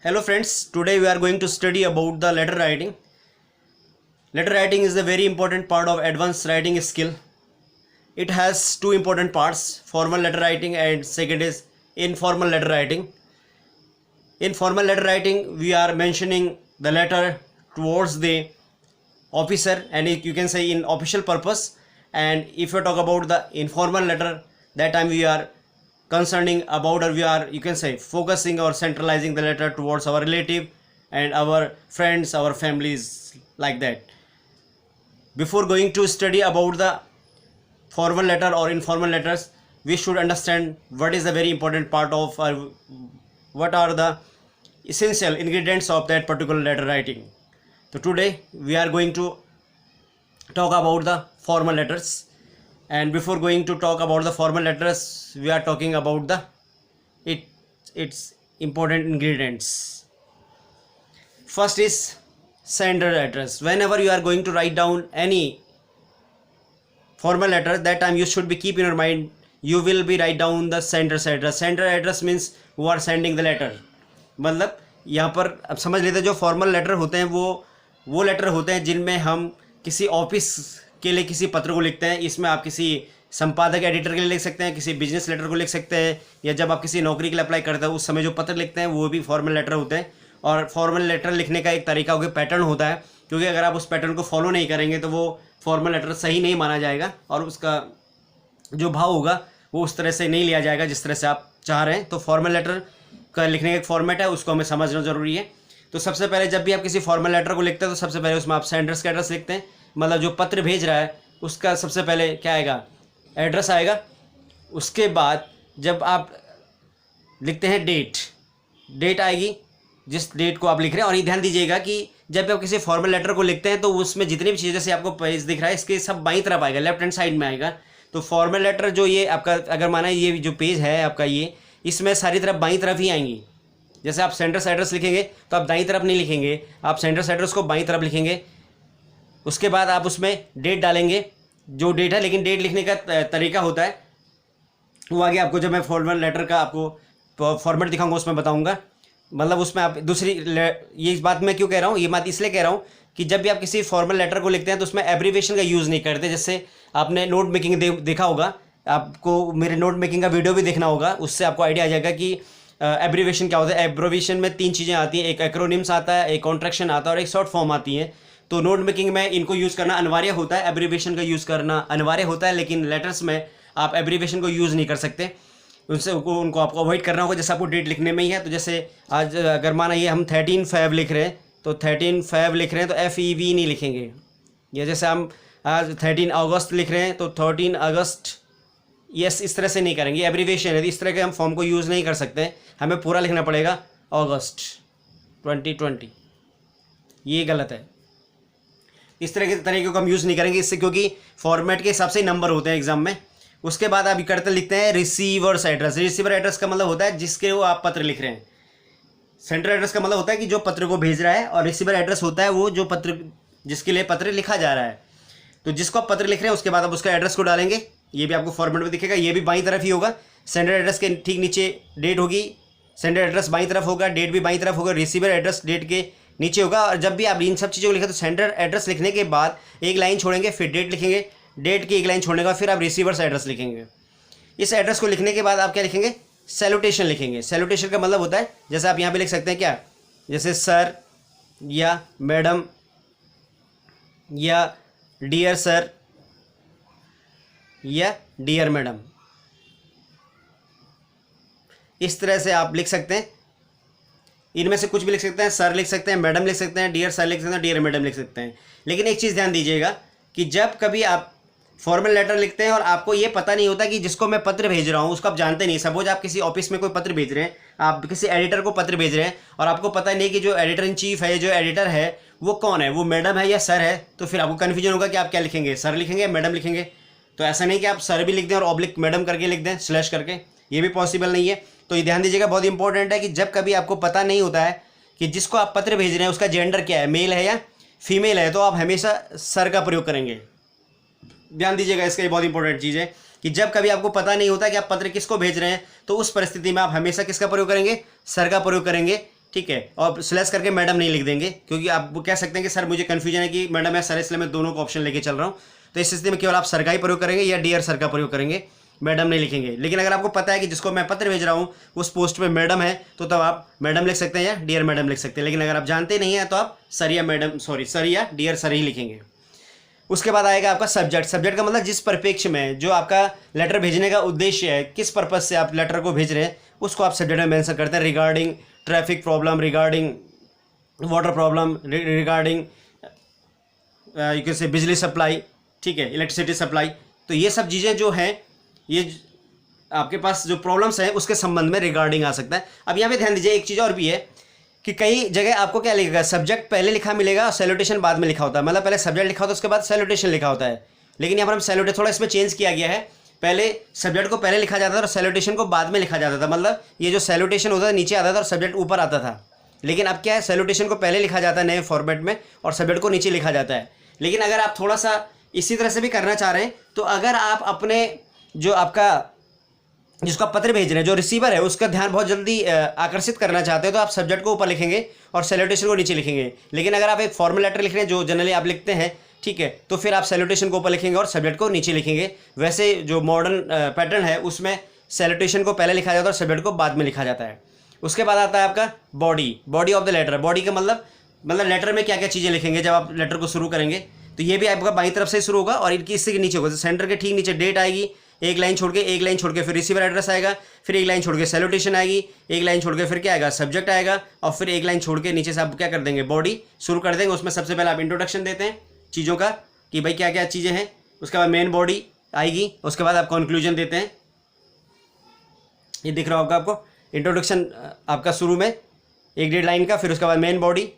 Hello friends, today we are going to study about the letter writing. Letter writing is a very important part of advanced writing skill. It has two important parts, formal letter writing and second is informal letter writing. In formal letter writing, we are mentioning the letter towards the officer and you can say in official purpose. And if you talk about the informal letter, that time we are concerning about or we are you can say focusing or centralizing the letter towards our relative and our friends, our families, like that. Before going to study about the formal letter or informal letters, we should understand what is the very important part of what are the essential ingredients of that particular letter writing. So today we are going to talk about the formal letters, and before going to talk about the formal letters, we are talking about the its important ingredients. First is sender address. Whenever you are going to write down any formal letter, that time you should be keep in your mind, you will be write down the sender's address. Sender address means who are sending the letter. मतलब यहाँ पर अब समझ लेते हैं, जो formal letter होते हैं वो लेटर होते हैं जिनमें हम किसी ऑफिस के लिए किसी पत्र को लिखते हैं. इसमें आप किसी संपादक एडिटर के लिए लिख सकते हैं, किसी बिजनेस लेटर को लिख सकते हैं, या जब आप किसी नौकरी के लिए अप्लाई करते हैं उस समय जो पत्र लिखते हैं वो भी फॉर्मल लेटर होते हैं. और फॉर्मल लेटर लिखने का एक तरीका हो गया, पैटर्न होता है, क्योंकि अगर आप उस पैटर्न को फॉलो नहीं करेंगे तो वो फॉर्मल लेटर सही नहीं माना जाएगा और उसका जो भाव होगा वो उस तरह से नहीं लिया जाएगा जिस तरह से आप चाह रहे हैं. तो फॉर्मल लेटर का लिखने का एक फॉर्मेट है, उसको हमें समझना ज़रूरी है. तो सबसे पहले जब भी आप किसी फॉर्मल लेटर को लिखते हैं तो सबसे पहले उसमें आप सेंडर्स का एड्रेस लिखते हैं, मतलब जो पत्र भेज रहा है उसका सबसे पहले क्या आएगा, एड्रेस आएगा. उसके बाद जब आप लिखते हैं डेट आएगी जिस डेट को आप लिख रहे हैं. और ये ध्यान दीजिएगा कि जब भी आप किसी फॉर्मल लेटर को लिखते हैं तो उसमें जितनी भी चीज़ें, जैसे आपको पेज दिख रहा है, इसके सब बाईं तरफ आएगा, लेफ्ट हैंड साइड में आएगा. तो फॉर्मल लेटर जो ये आपका अगर माना ये जो पेज है आपका, ये इसमें सारी तरफ बाईं तरफ ही आएंगी. जैसे आप सेंडर्स एड्रेस लिखेंगे तो आप दाईं तरफ नहीं लिखेंगे, आप सेंडर्स एड्रेस को बाईं तरफ लिखेंगे. उसके बाद आप उसमें डेट डालेंगे, जो डेट है, लेकिन डेट लिखने का तरीका होता है वो आगे आपको जब मैं फॉर्मल लेटर का आपको फॉर्मेट दिखाऊंगा उसमें बताऊंगा. मतलब उसमें आप दूसरी ये इस बात मैं क्यों कह रहा हूँ, ये बात इसलिए कह रहा हूँ कि जब भी आप किसी फॉर्मल लेटर को लिखते हैं तो उसमें एब्रीविएशन का यूज़ नहीं करते. जैसे आपने नोट मेकिंग देखा होगा, आपको मेरे नोट मेकिंग का वीडियो भी देखना होगा, उससे आपको आइडिया आ जाएगा कि एब्रीविएशन क्या होता है. एब्रीविएशन में तीन चीज़ें आती हैं, एक एक्रोनिम्स आता है, एक कॉन्ट्रैक्शन आता है और एक शॉर्ट फॉर्म आती है. तो नोट मेकिंग में इनको यूज़ करना अनिवार्य होता है, एब्रीविएशन का यूज़ करना अनिवार्य होता है, लेकिन लेटर्स में आप एब्रीविएशन को यूज़ नहीं कर सकते. उनको आपको अवॉइड करना होगा, जैसे आपको डेट लिखने में ही है. तो जैसे आज अगर माना ये हम 13 Feb लिख रहे हैं तो 13 Feb लिख रहे हैं तो FEV नहीं लिखेंगे. या जैसे हम आज 13 अगस्त लिख रहे हैं तो 13 अगस्त, यस, इस तरह से नहीं करेंगे, एब्रीविएशन है. इस तरह के हम फॉर्म को यूज़ नहीं कर सकते, हमें पूरा लिखना पड़ेगा अगस्त 2020. ये गलत है. इस तरह के तरीके को हम यूज़ नहीं करेंगे इससे, क्योंकि फॉर्मेट के हिसाब से नंबर होते हैं एग्जाम में. उसके बाद आप करते लिखते हैं रिसीवर्स एड्रेस. रिसीवर एड्रेस का मतलब होता है जिसके वो आप पत्र लिख रहे हैं. सेंटर एड्रेस का मतलब होता है कि जो पत्र को भेज रहा है, और रिसीवर एड्रेस होता है वो जो पत्र जिसके लिए पत्र लिखा जा रहा है. तो जिसको आप पत्र लिख रहे हैं उसके बाद आप उसका एड्रेस को डालेंगे. ये भी आपको फॉर्मेट में दिखेगा, ये भी बाईं तरफ ही होगा. सेंडर एड्रेस के ठीक नीचे डेट होगी, सेंडर एड्रेस बाईं तरफ होगा, डेट भी बाईं तरफ होगा, रिसीवर एड्रेस डेट के नीचे होगा. और जब भी आप इन सब चीज़ों को लिखें तो सेंडर एड्रेस लिखने के बाद एक लाइन छोड़ेंगे, फिर डेट लिखेंगे, डेट की एक लाइन छोड़ने के बाद फिर आप रिसीवर्स एड्रेस लिखेंगे. इस एड्रेस को लिखने के बाद आप क्या लिखेंगे, सैल्यूटेशन लिखेंगे. सैल्यूटेशन का मतलब होता है, जैसे आप यहाँ पे लिख सकते हैं क्या, जैसे सर या मैडम या डियर सर या डियर मैडम, इस तरह से आप लिख सकते हैं. इनमें से कुछ भी लिख सकते हैं, सर लिख सकते हैं, मैडम लिख सकते हैं, डियर सर लिख सकते हैं, डियर मैडम लिख सकते हैं. लेकिन एक चीज़ ध्यान दीजिएगा कि जब कभी आप फॉर्मल लेटर लिखते हैं और आपको ये पता नहीं होता कि जिसको मैं पत्र भेज रहा हूँ उसको आप जानते नहीं. सपोज आप किसी ऑफिस में कोई पत्र भेज रहे हैं, आप किसी एडिटर को पत्र भेज रहे हैं और आपको पता नहीं कि जो एडिटर इन चीफ है, जो एडिटर है वो कौन है, वो मैडम है या सर है. तो फिर आपको कन्फ्यूजन होगा कि आप क्या लिखेंगे, सर लिखेंगे या मैडम लिखेंगे. तो ऐसा नहीं कि आप सर भी लिख दें और ऑब्लिक मैडम करके लिख दें स्लैश करके, ये भी पॉसिबल नहीं है. तो ये ध्यान दीजिएगा, बहुत इंपॉर्टेंट है कि जब कभी आपको पता नहीं होता है कि जिसको आप पत्र भेज रहे हैं उसका जेंडर क्या है, मेल है या फीमेल है, तो आप हमेशा सर का प्रयोग करेंगे. ध्यान दीजिएगा, इसका ये बहुत इंपॉर्टेंट चीज़ है कि जब कभी आपको पता नहीं होता कि आप पत्र किसको भेज रहे हैं तो उस परिस्थिति में आप हमेशा किसका प्रयोग करेंगे, सर का प्रयोग करेंगे. ठीक है, और स्लैश करके मैडम नहीं लिख देंगे, क्योंकि आप वो कह सकते हैं कि सर मुझे कन्फ्यूजन है कि मैडम है सर, इसलिए मैं दोनों को ऑप्शन लेके चल रहा हूँ। तो इस स्थिति में केवल आप सर का ही प्रयोग करेंगे या डियर सर का प्रयोग करेंगे, मैडम नहीं लिखेंगे। लेकिन अगर आपको पता है कि जिसको मैं पत्र भेज रहा हूँ उस पोस्ट पे मैडम है, तो तब आप मैडम लिख सकते हैं या डियर मैडम लिख सकते हैं। लेकिन अगर आप जानते नहीं हैं तो आप सर या मैडम, सर या डियर सर ही लिखेंगे। उसके बाद आएगा आपका सब्जेक्ट। सब्जेक्ट का मतलब जिस परिप्रेक्ष्य में जो आपका लेटर भेजने का उद्देश्य है, किस पर्पज से आप लेटर को भेज रहे हैं, उसको आप सब्जेक्ट में मेंशन करते हैं। Regarding traffic problem, regarding water problem, regarding you can say बिजली सप्लाई, ठीक है, इलेक्ट्रिसिटी सप्लाई। तो ये सब चीज़ें जो हैं, ये आपके पास जो प्रॉब्लम्स हैं उसके संबंध में रिगार्डिंग आ सकता है। अब यहाँ पे ध्यान दीजिए, एक चीज़ और भी है कि कई जगह आपको क्या लिखेगा, सब्जेक्ट पहले लिखा मिलेगा और सैल्यूटेशन बाद में लिखा होता है। मतलब पहले सब्जेक्ट लिखा होता है, उसके बाद सैल्यूटेशन लिखा होता है। लेकिन यहाँ पर हम सैल्यूटेशन थोड़ा इसमें चेंज किया गया है, पहले सब्जेक्ट को पहले लिखा जाता था और सैल्यूटेशन को बाद में लिखा जाता था। मतलब ये जो सैल्यूटेशन होता था नीचे आता था और सब्जेक्ट ऊपर आता था। लेकिन अब क्या है, सैल्यूटेशन को पहले लिखा जाता है नए फॉर्मेट में और सब्जेक्ट को नीचे लिखा जाता है। लेकिन अगर आप थोड़ा सा इसी तरह से भी करना चाह रहे हैं, तो अगर आप अपने जो आपका जिसको आप पत्र भेज रहे हैं, जो रिसीवर है, उसका ध्यान बहुत जल्दी आकर्षित करना चाहते हैं, तो आप सब्जेक्ट को ऊपर लिखेंगे और सैल्यूटेशन को नीचे लिखेंगे। लेकिन अगर आप एक फॉर्मल लेटर लिख रहे हैं जो जनरली आप लिखते हैं, ठीक है, तो फिर आप सैल्यूटेशन को ऊपर लिखेंगे और सब्जेक्ट को नीचे लिखेंगे। वैसे जो मॉडर्न पैटर्न है उसमें सैल्यूटेशन को पहले लिखा जाता है और सब्जेक्ट को बाद में लिखा जाता है। उसके बाद आता है आपका body of the letter. Body का मतलब लेटर में क्या क्या चीज़ें लिखेंगे जब आप लेटर को शुरू करेंगे। तो ये भी आपका बाईं तरफ से शुरू होगा और इनकी इससे के नीचे होगा। सेंटर के ठीक नीचे डेट आएगी, एक लाइन छोड़ के फिर रिसीवर एड्रेस आएगा, फिर एक लाइन छोड़ के सैल्यूटेशन आएगी, एक लाइन छोड़ के फिर क्या आएगा, सब्जेक्ट आएगा, और फिर एक लाइन छोड़ के नीचे से आप क्या कर देंगे, बॉडी शुरू कर देंगे। उसमें सबसे पहले आप इंट्रोडक्शन देते हैं चीज़ों का कि भाई क्या क्या चीज़ें हैं। उसके बाद मेन बॉडी आएगी, उसके बाद आप कंक्लूजन देते हैं। ये दिख रहा होगा आपको, इंट्रोडक्शन आपका शुरू में 1-1.5 लाइन का, फिर उसके बाद मेन बॉडी।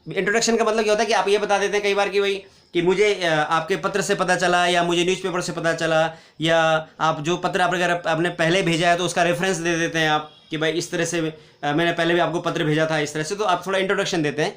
इंट्रोडक्शन का मतलब क्या होता है कि आप ये बता देते हैं कई बार कि भाई कि मुझे आपके पत्र से पता चला, या मुझे न्यूज़पेपर से पता चला, या आप जो पत्र आप अगर आपने पहले भेजा है तो उसका रेफरेंस दे देते हैं आप कि भाई इस तरह से मैंने पहले भी आपको पत्र भेजा था इस तरह से। तो आप थोड़ा इंट्रोडक्शन देते हैं,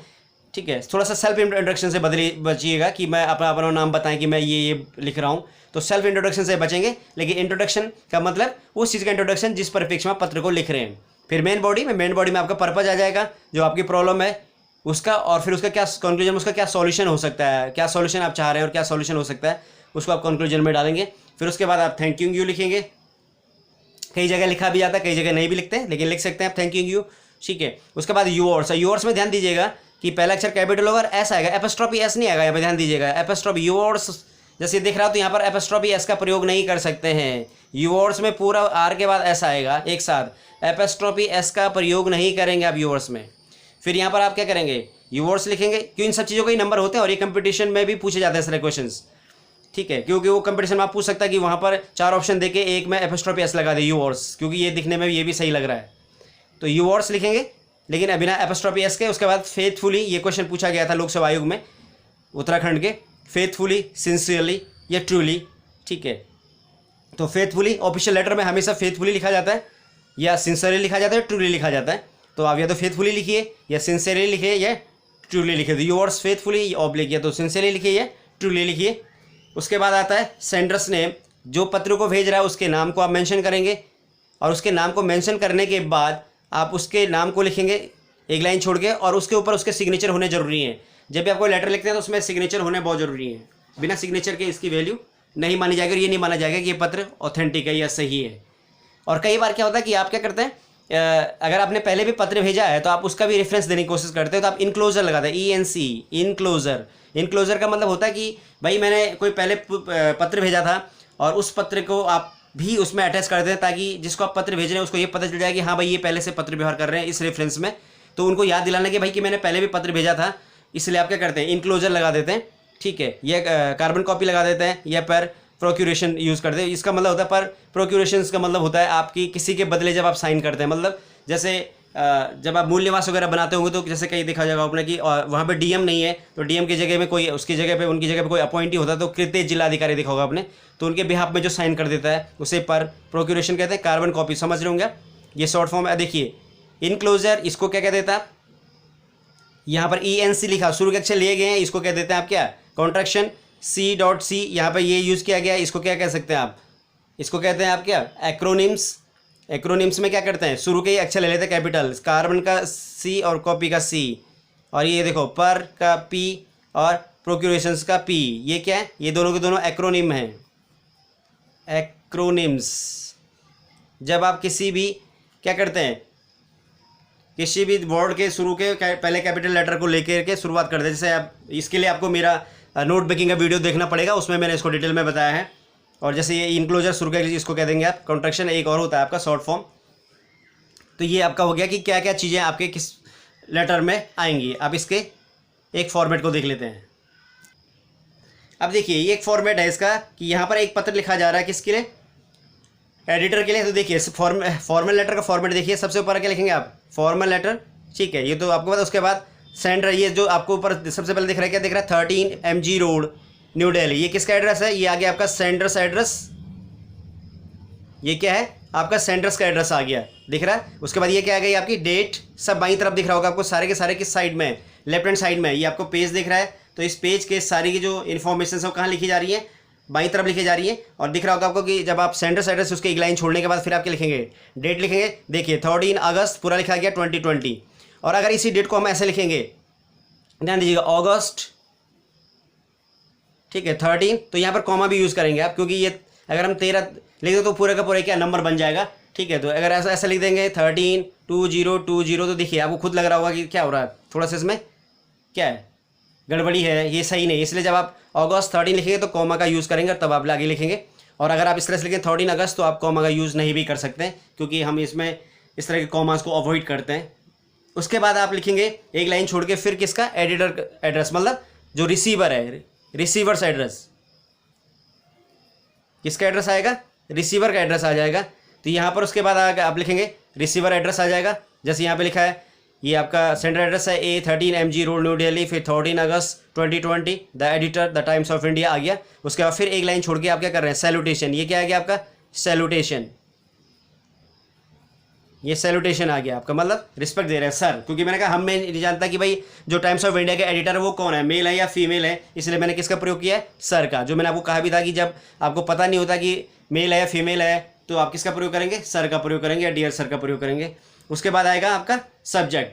ठीक है। थोड़ा सा सेल्फ इंट्रोडक्शन से बचिएगा कि मैं अपना नाम बताएं कि मैं ये लिख रहा हूँ, तो सेल्फ इंट्रोडक्शन से बचेंगे। लेकिन इंट्रोडक्शन का मतलब उस चीज़ का इंट्रोडक्शन जिस परिप्रेक्ष्य में आप पत्र को लिख रहे हैं। फिर मेन बॉडी में आपका पर्पज आ जाएगा, जो आपकी प्रॉब्लम है उसका, और फिर उसका क्या कंक्लूजन, उसका क्या सॉल्यूशन हो सकता है, क्या सॉल्यूशन आप चाह रहे हैं और क्या सॉल्यूशन हो सकता है, उसको आप कंक्लूजन में डालेंगे। फिर उसके बाद आप थैंक यू लिखेंगे। कई जगह लिखा भी जाता है, कई जगह नहीं भी लिखते हैं, लेकिन लिख सकते हैं आप थैंक यू, ठीक है। उसके बाद यूवर्स में ध्यान दीजिएगा कि पहला अक्षर कैपिटल होगा और एस आएगा, एपोस्ट्रोफी एस नहीं आएगा। यहाँ पर ध्यान दीजिएगा, एपोस्ट्रोफी यूवर्स जैसे दिख रहा हो तो यहाँ पर एपोस्ट्रोफी एस का प्रयोग नहीं कर सकते हैं। यूवर्स में पूरा आर के बाद एस आएगा एक साथ, एपोस्ट्रोफी एस का प्रयोग नहीं करेंगे आप यूवर्स में। फिर यहाँ पर आप क्या करेंगे, यूवर्स लिखेंगे, क्यों इन सब चीज़ों के ही नंबर होते हैं और ये कंपटीशन में भी पूछे जाते हैं सारे क्वेश्चंस, ठीक है। क्योंकि वो कंपटीशन में आप पूछ सकता है कि वहाँ पर 4 ऑप्शन देके एक में एपोस्ट्रोफी एस लगा दे यूवर्स, क्योंकि ये दिखने में ये भी सही लग रहा है। तो यूवर्स लिखेंगे लेकिन बिना एपोस्ट्रोफी एस के। उसके बाद फेथफुली, ये क्वेश्चन पूछा गया था लोक सेवा आयोग में उत्तराखंड के, फेथफुली, सिंसियरली या ट्रूली, ठीक है। तो फेथफुली ऑफिशियल लेटर में हमेशा फेथफुली लिखा जाता है, या सिंसियरली लिखा जाता है, ट्रूली लिखा जाता है। तो आप या तो फेथफुली लिखिए या सिंसियरली लिखिए या ट्रूली लिखिए। तो यूवर्स फेथफुली ऑब्लिक, या तो सिंसियरली लिखिए या ट्रूली लिखिए। उसके बाद आता है सेंडर्स नेम, जो पत्र को भेज रहा है उसके नाम को आप मेंशन करेंगे, और उसके नाम को मेंशन करने के बाद आप उसके नाम को लिखेंगे एक लाइन छोड़ के, और उसके ऊपर उसके सिग्नेचर होने जरूरी हैं। जब भी आपको लेटर लिखते हैं तो उसमें सिग्नेचर होने बहुत जरूरी है। बिना सिग्नेचर के इसकी वैल्यू नहीं मानी जाएगी और ये नहीं माना जाएगा कि ये पत्र ऑथेंटिक है या सही है। और कई बार क्या होता है कि आप क्या करते हैं, अगर आपने पहले भी पत्र भेजा है तो आप उसका भी रेफरेंस देने की कोशिश करते हो, तो आप इनक्लोजर लगाते हैं, ENC, इनक्लोजर। इनक्लोजर का मतलब होता है कि भाई मैंने कोई पहले पत्र भेजा था और उस पत्र को आप भी उसमें अटैच कर दें, ताकि जिसको आप पत्र भेज रहे हैं उसको ये पता चल जाए कि हाँ भाई ये पहले से पत्र व्यवहार कर रहे हैं इस रेफरेंस में। तो उनको याद दिलाने के भाई कि मैंने पहले भी पत्र भेजा था, इसलिए आप क्या करते हैं, इनक्लोजर लगा देते हैं, ठीक है। ये कार्बन कॉपी लगा देते हैं या पर प्रोक्यूरेशन यूज़ करते हैं। इसका मतलब होता है पर प्रोक्यूरेशन का मतलब होता है आपकी किसी के बदले जब आप साइन करते हैं, मतलब जैसे जब आप मूल निवास वगैरह बनाते होंगे तो जैसे कहीं देखा जाएगा आपने कि वहाँ पे DM नहीं है, तो DM की जगह में कोई, उसकी जगह पे, उनकी जगह पे कोई अपॉइंटी होता है, तो कृत्य जिलाधिकारी देखा होगा आपने, तो उनके बिहाफ में जो साइन कर देता है उसे पर प्रोक्यूरेशन कहते हैं। कार्बन कॉपी समझ रहे होंगे आप, ये शॉर्ट फॉर्म है। देखिए इनक्लोजर, इसको क्या कह देता है, यहाँ पर ENC लिखा, शुरू के अक्षर लिए गए हैं, इसको कह देते हैं आप क्या, कॉन्ट्रैक्शन C.C, यहाँ पर ये यूज़ किया गया है, इसको क्या कह सकते हैं आप, इसको कहते हैं आप क्या, एक्रोनिम्स, एक्रोनिम्स में क्या करते हैं, शुरू के ही अक्षर ले लेते हैं कैपिटल, कार्बन का सी और कॉपी का सी, और ये देखो पर का पी और प्रोक्यूरेशंस का पी, ये क्या है, ये दोनों के दोनों एक्रोनिम हैं, एक्रोनिम्स। जब आप किसी भी क्या करते हैं, किसी भी वर्ड के शुरू के पहले कैपिटल लेटर को लेकर के शुरुआत करते हैं, जैसे आप इसके लिए आपको मेरा नोट मेकिंग का वीडियो देखना पड़ेगा, उसमें मैंने इसको डिटेल में बताया है। और जैसे ये इनक्लोजर शुरू के इसको कह देंगे आप कॉन्ट्रैक्शन, एक और होता है आपका शॉर्ट फॉर्म। तो ये आपका हो गया कि क्या क्या चीज़ें आपके किस लेटर में आएंगी। आप इसके एक फॉर्मेट को देख लेते हैं। अब देखिए ये एक फॉर्मेट है इसका कि यहाँ पर एक पत्र लिखा जा रहा है किसके लिए, एडिटर के लिए। तो देखिए फॉर्मल लेटर का फॉर्मेट देखिए, सबसे ऊपर क्या लिखेंगे आप, फॉर्मल लेटर, ठीक है, ये तो आपको पता। उसके बाद सेंडर, ये जो आपको ऊपर सबसे पहले दिख रहा है, क्या दिख रहा है, 13 MG रोड न्यू दिल्ली, ये किसका एड्रेस है, ये आ गया आपका सेंडर्स एड्रेस, ये क्या है आपका सेंडर्स का एड्रेस आ गया, दिख रहा है। उसके बाद ये क्या आ गई आपकी डेट, सब बाईं तरफ दिख रहा होगा आपको, सारे के सारे किस साइड में, लेफ्ट हैंड साइड में। ये आपको पेज दिख रहा है, तो इस पेज के सारी की जो इन्फॉर्मेशन है कहाँ लिखी जा रही है, बाईं तरफ लिखी जा रही है। और दिख रहा होगा आपको कि जब आप सेंडर्स एड्रेस उसके एक लाइन छोड़ने के बाद फिर आप क्या लिखेंगे, डेट लिखेंगे। देखिए 13 अगस्त पूरा लिखा गया 2020। और अगर इसी डेट को हम ऐसे लिखेंगे, ध्यान दीजिएगा, अगस्त, ठीक है 13, तो यहाँ पर कॉमा भी यूज़ करेंगे आप, क्योंकि ये अगर हम 13 लिख दो तो पूरे का पूरा क्या नंबर बन जाएगा, ठीक है। तो अगर ऐसा ऐसा लिख देंगे 13-2020, तो देखिए आपको खुद लग रहा होगा कि क्या हो रहा है, थोड़ा सा इसमें क्या है, गड़बड़ी है, ये सही नहीं। इसलिए जब आप अगस्त 13 लिखेंगे तो कॉमा का यूज़ करेंगे, तब आप आगे लिखेंगे। और अगर आप इस तरह से लिखें 13 अगस्त, तो आप कॉमा का यूज़ नहीं भी कर सकते हैं, क्योंकि हम इसमें इस तरह के कॉमास को अवॉइड करते हैं। उसके बाद आप लिखेंगे एक लाइन छोड़ के फिर किसका, एडिटर एड्रेस, मतलब जो रिसीवर है, रिसीवर्स एड्रेस, किसका एड्रेस आएगा, रिसीवर का एड्रेस आ जाएगा। तो यहाँ पर उसके बाद आप लिखेंगे रिसीवर एड्रेस आ जाएगा, जैसे यहाँ पे लिखा है, ये आपका सेंटर एड्रेस है A13 MG road new Delhi, फिर 13 अगस्त 2020, the editor the Times of India आ गया। उसके बाद फिर एक लाइन छोड़ के आप क्या कर रहे हैं, सैल्यूटेशन, ये क्या आ गया आपका, सैल्यूटेशन, ये सैल्यूटेशन आ गया आपका, मतलब रिस्पेक्ट दे रहे हैं सर। क्योंकि मैंने कहा मैं नहीं जानता कि भाई जो टाइम्स ऑफ इंडिया के एडिटर है वो कौन है, मेल है या फीमेल है, इसलिए मैंने किसका प्रयोग किया है, सर का। जो मैंने आपको कहा भी था कि जब आपको पता नहीं होता कि मेल है या फीमेल है, तो आप किसका प्रयोग करेंगे, सर का प्रयोग करेंगे या डियर सर का प्रयोग करेंगे। उसके बाद आएगा आपका सब्जेक्ट,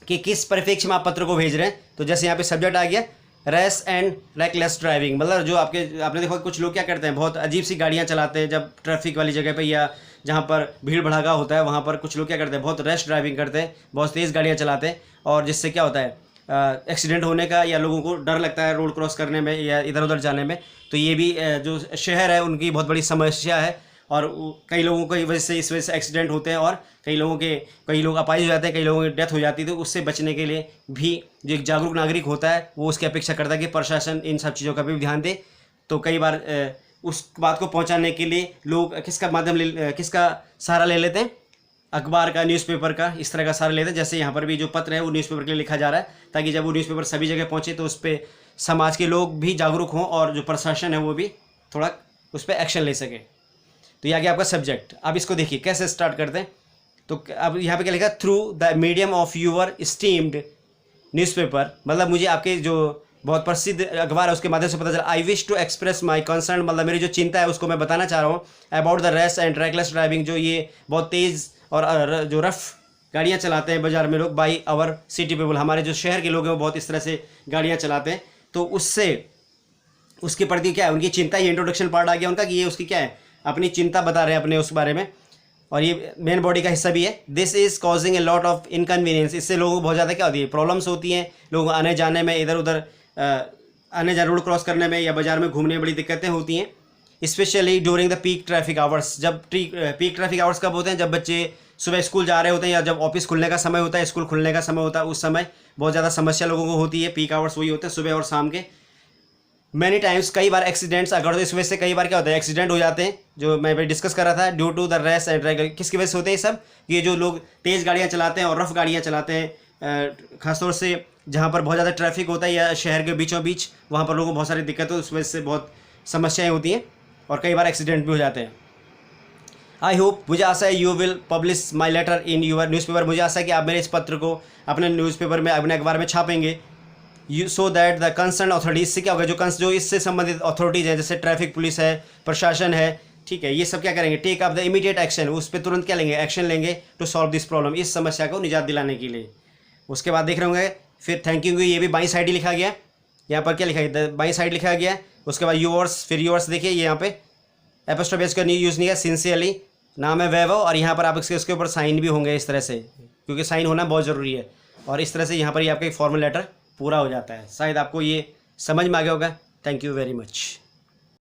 कि किस परिप्रेक्ष्य में आप पत्र को भेज रहे हैं। तो जैसे यहाँ पे सब्जेक्ट आ गया रैश एंड रेकलेस ड्राइविंग, मतलब जो आपने देखा कुछ लोग क्या करते हैं, बहुत अजीब सी गाड़ियाँ चलाते हैं जब ट्रैफिक वाली जगह पे या जहाँ पर भीड़ भड़ाका होता है, वहाँ पर कुछ लोग क्या करते हैं, बहुत रैश ड्राइविंग करते हैं, बहुत तेज़ गाड़ियाँ चलाते हैं, और जिससे क्या होता है एक्सीडेंट होने का, या लोगों को डर लगता है रोड क्रॉस करने में या इधर उधर जाने में। तो ये भी जो शहर है उनकी बहुत बड़ी समस्या है, और कई लोगों की वजह से इस वजह से एक्सीडेंट होते हैं, और कई लोग अपाहिज हो जाते हैं, कई लोगों की डेथ हो जाती है। तो उससे बचने के लिए भी जो एक जागरूक नागरिक होता है वो उसकी अपेक्षा करता है कि प्रशासन इन सब चीज़ों का भी ध्यान दे। तो कई बार उस बात को पहुंचाने के लिए लोग किसका सहारा ले लेते हैं, अखबार का, न्यूज़पेपर का, इस तरह का सहारा लेते हैं। जैसे यहाँ पर भी जो पत्र है वो न्यूज़पेपर के लिए लिखा जा रहा है, ताकि जब वो न्यूज़पेपर सभी जगह पहुँचे तो उस पर समाज के लोग भी जागरूक हों, और जो प्रशासन है वो भी थोड़ा उस पर एक्शन ले सके। तो ये आ गया आपका सब्जेक्ट। अब इसको देखिए कैसे स्टार्ट करते हैं। तो अब यहाँ पे क्या लिखा, through the medium of your steamed newspaper, मतलब मुझे आपके जो बहुत प्रसिद्ध अखबार है उसके माध्यम से पता चला। I wish to express my concern, मतलब मेरी जो चिंता है उसको मैं बताना चाह रहा हूँ, about the rash and reckless driving, जो ये बहुत तेज़ और जो रफ गाड़ियाँ चलाते हैं बाजार में लोग, बाई आवर सिटी पीपल, हमारे जो शहर के लोग हैं वो बहुत इस तरह से गाड़ियाँ चलाते हैं। तो उसके प्रति क्या है उनकी चिंता, ये इंट्रोडक्शन पार्ट आ गया उनका, कि ये उसकी क्या है, अपनी चिंता बता रहे हैं अपने उस बारे में, और ये मेन बॉडी का हिस्सा भी है। This is causing a lot of inconvenience, इससे लोगों को बहुत ज़्यादा क्या होती है, प्रॉब्लम्स होती हैं, लोगों को आने जाने में, इधर उधर आने जाने, रोड क्रॉस करने में या बाजार में घूमने में बड़ी दिक्कतें होती हैं, specially during the peak traffic hours. जब पीक ट्रैफिक आवर्स कब होते हैं, जब बच्चे सुबह स्कूल जा रहे होते हैं या जब ऑफिस खुलने का समय होता है, स्कूल खुलने का समय होता है, उस समय बहुत ज़्यादा समस्या लोगों को होती है। पीक आवर्स वही होते हैं सुबह और शाम के। मैनी टाइम्स, कई बार एक्सीडेंट्स अगर, तो इस वजह से कई बार क्या होता है, एक्सीडेंट हो जाते हैं, जो मैं भी डिस्कस कर रहा था, due to the rash and reckless. किसकी वजह से होते हैं ये सब, ये जो लोग तेज़ गाड़ियाँ चलाते हैं और रफ गाड़ियाँ चलाते हैं, खासतौर से जहाँ पर बहुत ज़्यादा ट्रैफिक होता है या शहर के बीचों बीच, वहाँ पर लोगों को बहुत सारी दिक्कतें, उस वजह से बहुत समस्याएँ होती हैं और कई बार एक्सीडेंट भी हो जाते हैं। आई होप, मुझे आशा है, you will publish my letter in your newspaper, मुझे आशा है कि आप मेरे इस पत्र को अपने न्यूज़पेपर में, अपने अखबार में छापेंगे, so that the concern authority, इससे क्या होगा, जो इससे संबंधित अथॉरिटीज़ हैं, जैसे ट्रैफिक पुलिस है, प्रशासन है, ठीक है, ये सब क्या करेंगे, take up the immediate action, उस पर तुरंत क्या लेंगे, एक्शन लेंगे टू सॉल्व दिस प्रॉब्लम, इस समस्या को निजात दिलाने के लिए। उसके बाद देख रहे होंगे फिर थैंक यू, ये भी बाई साइड ही लिखा गया, यहाँ पर क्या लिखा गया, बाई साइड लिखा गया। उसके बाद यूवर्स, फिर यूवर्स देखिए ये यहाँ पे एपोस्ट्रोफी एस का यूज़ नहीं है, सिंसियरली नाम है वैभव, और यहाँ पर आप इसके ऊपर साइन भी होंगे इस तरह से, क्योंकि साइन होना बहुत ज़रूरी है। और इस तरह से यहाँ पर ये आपका एक फॉर्मल लेटर पूरा हो जाता है। शायद आपको ये समझ में आ गया होगा। Thank you very much.